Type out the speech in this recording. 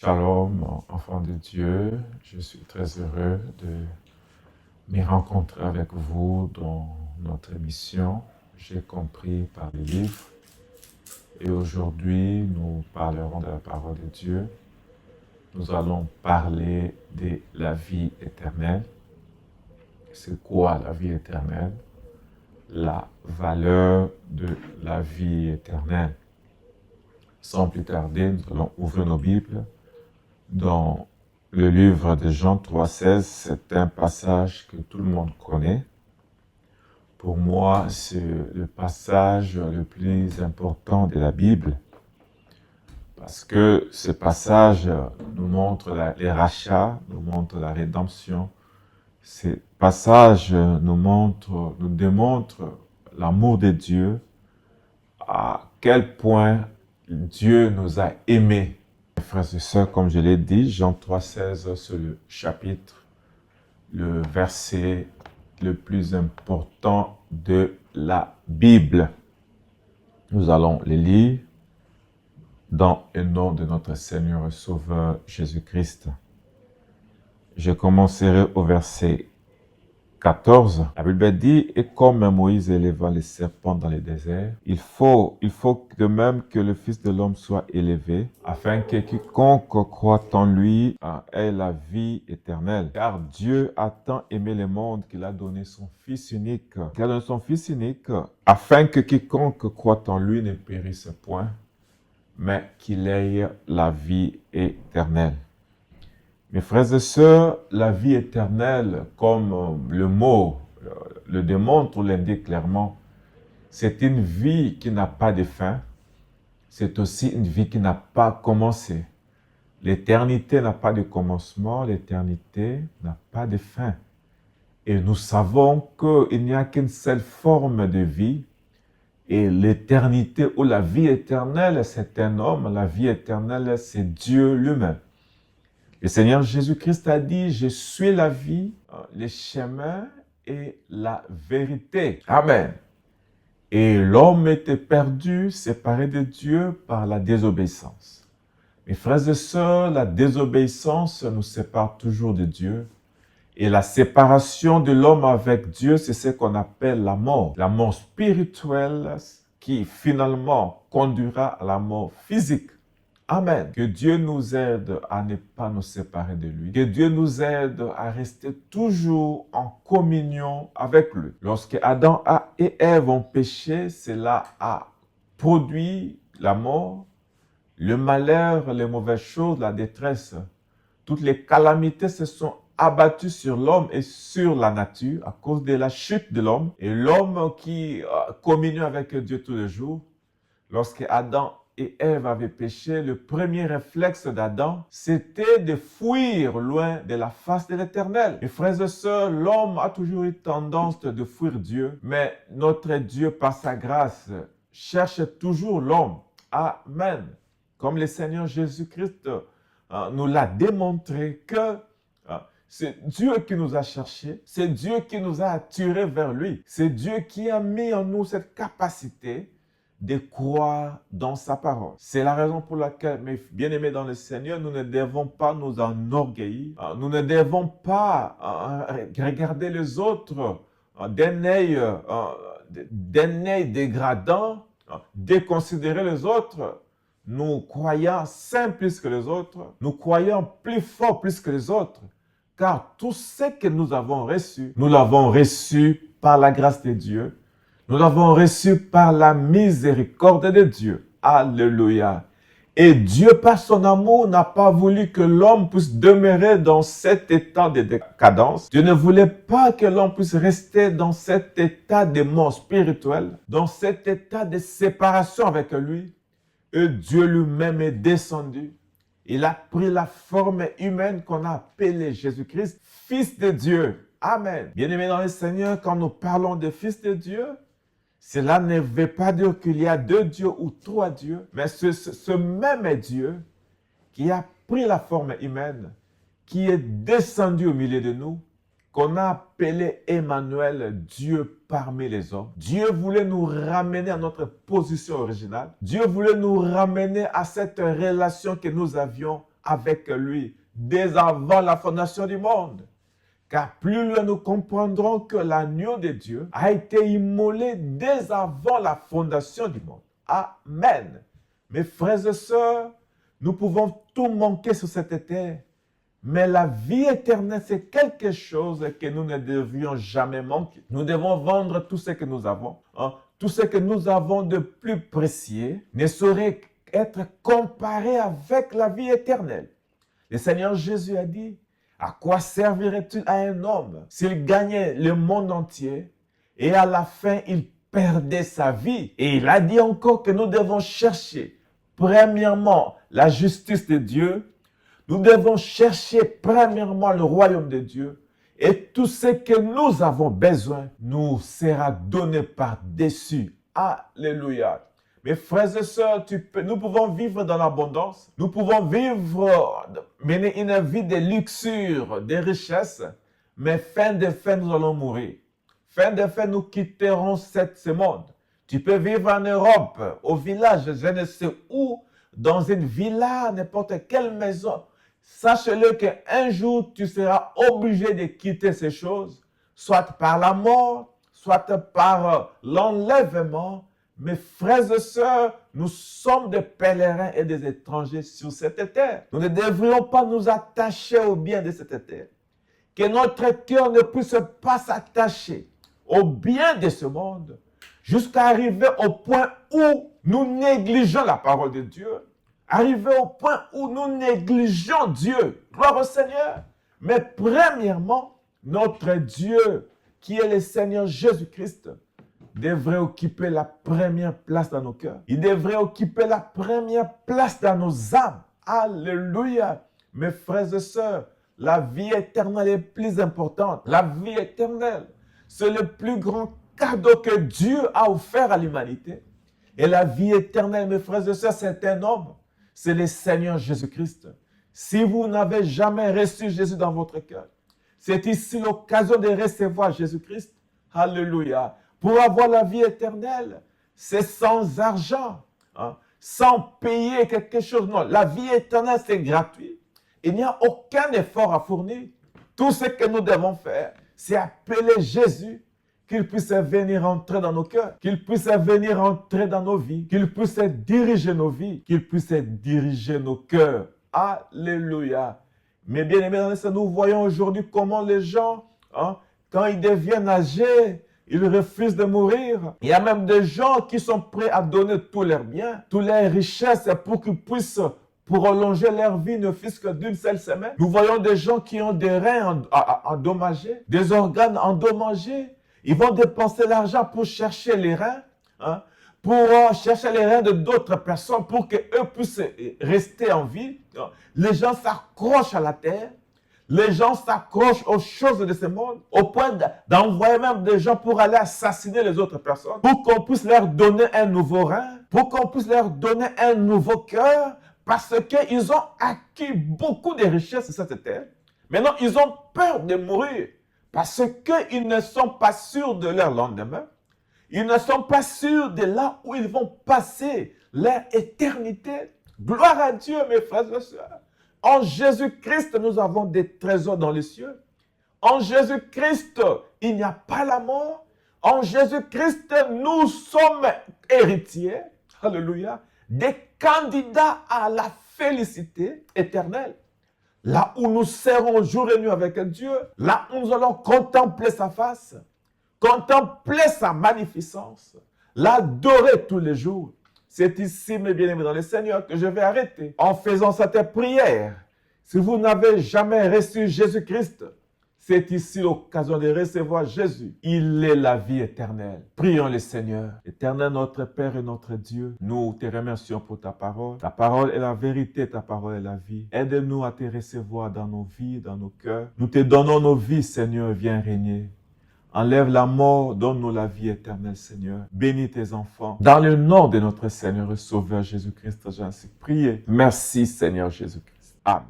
Shalom, enfants de Dieu, je suis très heureux de me rencontrer avec vous dans notre émission J'ai compris par les livres. Et aujourd'hui, nous parlerons de la parole de Dieu. Nous allons parler de la vie éternelle. C'est quoi la vie éternelle? La valeur de la vie éternelle. Sans plus tarder, nous allons ouvrir nos Bibles dans le livre de Jean 3,16. C'est un passage que tout le monde connaît. Pour moi, c'est le passage le plus important de la Bible parce que ce passage nous montre les rachats, nous montre la rédemption. Ce passage nous démontre l'amour de Dieu, à quel point Dieu nous a aimés. Frères et sœurs, comme je l'ai dit, Jean 3,16, c'est le chapitre, le verset le plus important de la Bible. Nous allons le lire dans le nom de notre Seigneur et Sauveur Jésus-Christ. Je commencerai au verset 14. La Bible dit, et comme Moïse éleva les serpents dans le désert, il faut de même que le Fils de l'homme soit élevé, afin que quiconque croit en lui ait la vie éternelle. Car Dieu a tant aimé le monde qu'il a donné son Fils unique. Il a donné son Fils unique, afin que quiconque croit en lui ne périsse point, mais qu'il ait la vie éternelle. Mes frères et sœurs, la vie éternelle, comme le mot le démontre ou l'indique clairement, c'est une vie qui n'a pas de fin. C'est aussi une vie qui n'a pas commencé. L'éternité n'a pas de commencement, l'éternité n'a pas de fin. Et nous savons qu'il n'y a qu'une seule forme de vie. Et l'éternité ou la vie éternelle, c'est un homme. La vie éternelle, c'est Dieu lui-même. Le Seigneur Jésus-Christ a dit, je suis la vie, le chemin et la vérité. Amen. Et l'homme était perdu, séparé de Dieu par la désobéissance. Mes frères et sœurs, la désobéissance nous sépare toujours de Dieu. Et la séparation de l'homme avec Dieu, c'est ce qu'on appelle la mort spirituelle qui finalement conduira à la mort physique. Amen. Que Dieu nous aide à ne pas nous séparer de lui. Que Dieu nous aide à rester toujours en communion avec lui. Lorsque Adam et Ève ont péché, cela a produit la mort, le malheur, les mauvaises choses, la détresse. Toutes les calamités se sont abattues sur l'homme et sur la nature à cause de la chute de l'homme. Et l'homme qui communion avec Dieu tous les jours, lorsque Adam et Ève avaient péché, le premier réflexe d'Adam, c'était de fuir loin de la face de l'Éternel. Mes frères et sœurs, l'homme a toujours eu tendance de fuir Dieu, mais notre Dieu, par sa grâce, cherche toujours l'homme. Amen. Comme le Seigneur Jésus-Christ nous l'a démontré que c'est Dieu qui nous a cherchés, c'est Dieu qui nous a attirés vers lui, c'est Dieu qui a mis en nous cette capacité de croire dans sa parole. C'est la raison pour laquelle, mes bien-aimés dans le Seigneur, nous ne devons pas nous enorgueillir. Nous ne devons pas regarder les autres d'un œil dégradant, déconsidérer les autres. Nous croyons saints plus que les autres. Nous croyons plus fort plus que les autres. Car tout ce que nous avons reçu, nous l'avons reçu par la grâce de Dieu. Nous l'avons reçu par la miséricorde de Dieu. Alléluia. Et Dieu, par son amour, n'a pas voulu que l'homme puisse demeurer dans cet état de décadence. Dieu ne voulait pas que l'homme puisse rester dans cet état de mort spirituelle, dans cet état de séparation avec lui. Et Dieu lui-même est descendu. Il a pris la forme humaine qu'on a appelée Jésus-Christ, Fils de Dieu. Amen. Bien-aimés dans le Seigneur, quand nous parlons de Fils de Dieu, cela ne veut pas dire qu'il y a deux dieux ou trois dieux, mais ce même Dieu qui a pris la forme humaine, qui est descendu au milieu de nous, qu'on a appelé Emmanuel, Dieu parmi les hommes. Dieu voulait nous ramener à notre position originale. Dieu voulait nous ramener à cette relation que nous avions avec lui dès avant la fondation du monde. Car plus loin nous comprendrons que l'agneau de Dieu a été immolé dès avant la fondation du monde. Amen. Mes frères et sœurs, nous pouvons tout manquer sur cette terre, mais la vie éternelle, c'est quelque chose que nous ne devions jamais manquer. Nous devons vendre tout ce que nous avons. Tout ce que nous avons de plus précieux ne saurait être comparé avec la vie éternelle. Le Seigneur Jésus a dit, à quoi servirait-il à un homme s'il gagnait le monde entier et à la fin il perdait sa vie? Et il a dit encore que nous devons chercher premièrement la justice de Dieu. Nous devons chercher premièrement le royaume de Dieu. Et tout ce que nous avons besoin nous sera donné par-dessus. Alléluia. Mes frères et sœurs, nous pouvons vivre dans l'abondance. Nous pouvons mener une vie de luxure, de richesse. Mais fin de fin, nous allons mourir. Fin de fin, nous quitterons ce monde. Tu peux vivre en Europe, au village, je ne sais où, dans une villa, n'importe quelle maison. Sache-le qu'un jour, tu seras obligé de quitter ces choses, soit par la mort, soit par l'enlèvement. Mes frères et sœurs, nous sommes des pèlerins et des étrangers sur cette terre. Nous ne devrions pas nous attacher au bien de cette terre. Que notre cœur ne puisse pas s'attacher au bien de ce monde, jusqu'à arriver au point où nous négligeons la parole de Dieu. Arriver au point où nous négligeons Dieu. Gloire au Seigneur. Mais premièrement, notre Dieu, qui est le Seigneur Jésus-Christ, devrait occuper la première place dans nos cœurs. Il devrait occuper la première place dans nos âmes. Alléluia. Mes frères et sœurs, la vie éternelle est plus importante. La vie éternelle, c'est le plus grand cadeau que Dieu a offert à l'humanité. Et la vie éternelle, mes frères et sœurs, c'est un homme. C'est le Seigneur Jésus-Christ. Si vous n'avez jamais reçu Jésus dans votre cœur, c'est ici l'occasion de recevoir Jésus-Christ. Alléluia. Pour avoir la vie éternelle, c'est sans argent, sans payer quelque chose. Non, la vie éternelle, c'est gratuit. Il n'y a aucun effort à fournir. Tout ce que nous devons faire, c'est appeler Jésus, qu'il puisse venir entrer dans nos cœurs, qu'il puisse venir entrer dans nos vies, qu'il puisse diriger nos vies, qu'il puisse diriger nos cœurs. Alléluia. Mais bien aimés, nous voyons aujourd'hui comment les gens, quand ils deviennent âgés, ils refusent de mourir. Il y a même des gens qui sont prêts à donner tous leurs biens, toutes leurs richesses pour qu'ils puissent prolonger leur vie, ne fût-ce que d'une seule semaine. Nous voyons des gens qui ont des reins endommagés, des organes endommagés. Ils vont dépenser l'argent pour chercher les reins, pour chercher les reins de d'autres personnes, pour qu'eux puissent rester en vie. Les gens s'accrochent à la terre. Les gens s'accrochent aux choses de ce monde, au point d'envoyer même des gens pour aller assassiner les autres personnes, pour qu'on puisse leur donner un nouveau rein, pour qu'on puisse leur donner un nouveau cœur, parce qu'ils ont acquis beaucoup de richesses sur cette terre. Maintenant, ils ont peur de mourir, parce qu'ils ne sont pas sûrs de leur lendemain. Ils ne sont pas sûrs de là où ils vont passer leur éternité. Gloire à Dieu, mes frères et sœurs. En Jésus-Christ, nous avons des trésors dans les cieux. En Jésus-Christ, il n'y a pas la mort. En Jésus-Christ, nous sommes héritiers, alléluia, des candidats à la félicité éternelle. Là où nous serons jour et nuit avec Dieu, là où nous allons contempler sa face, contempler sa magnificence, l'adorer tous les jours. C'est ici, mes bien-aimés dans le Seigneur, que je vais arrêter en faisant cette prière. Si vous n'avez jamais reçu Jésus-Christ, c'est ici l'occasion de recevoir Jésus. Il est la vie éternelle. Prions le Seigneur. Éternel notre Père et notre Dieu, nous te remercions pour ta parole. Ta parole est la vérité, ta parole est la vie. Aide-nous à te recevoir dans nos vies, dans nos cœurs. Nous te donnons nos vies, Seigneur, viens régner. Enlève la mort, donne-nous la vie éternelle, Seigneur. Bénis tes enfants. Dans le nom de notre Seigneur et Sauveur Jésus-Christ, j'ai ainsi prié. Merci, Seigneur Jésus-Christ. Amen.